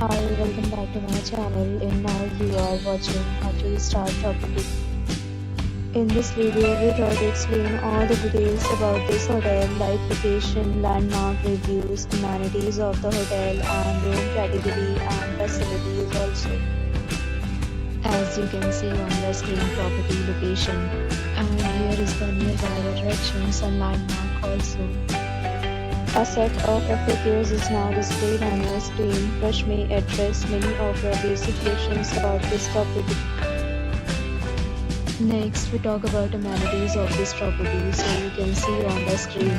Hi, welcome back to my channel, and now you are watching how to start property. In this video, we try to explain all the details about this hotel like location, landmark, reviews, amenities of the hotel and room category and facilities also. As you can see on the screen, property location, and here is the nearby attractions and landmark also. A set of FAQs is now displayed on your screen which may address many of your basic questions about this property. Next, we talk about amenities of this property. So you can see on the screen,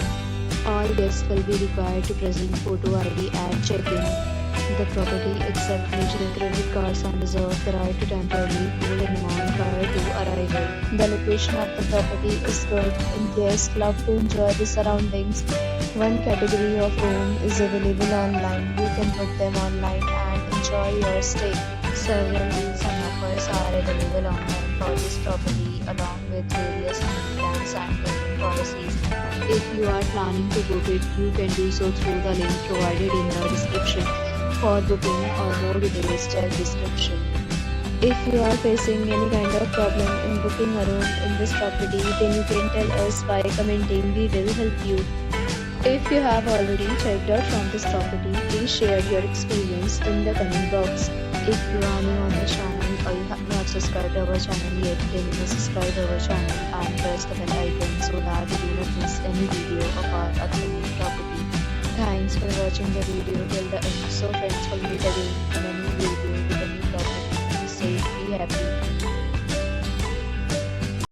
all guests will be required to present photo ID at check-in. The property accepts major credit cards and reserves the right to temporarily hold an amount prior to arrival. The location of the property is good and guests love to enjoy the surroundings. One category of room is available online. You can book them online and enjoy your stay. Several deals and offers are available online for this property along with various plans and payment policies. If you are planning to book it, you can do so through the link provided in the description. For booking or more details, check description. If you are facing any kind of problem in booking a room in this property, then you can tell us by commenting. We will help you. If you have already checked out from this property, please share your experience in the comment box. If you are new on the channel or you have not subscribed our channel yet, then you must subscribe our channel and press the bell icon so that you do not miss any video of our upcoming property. Thanks for watching the video till the end. So friends, will meet again in a new video with a new property. Be safe, be happy.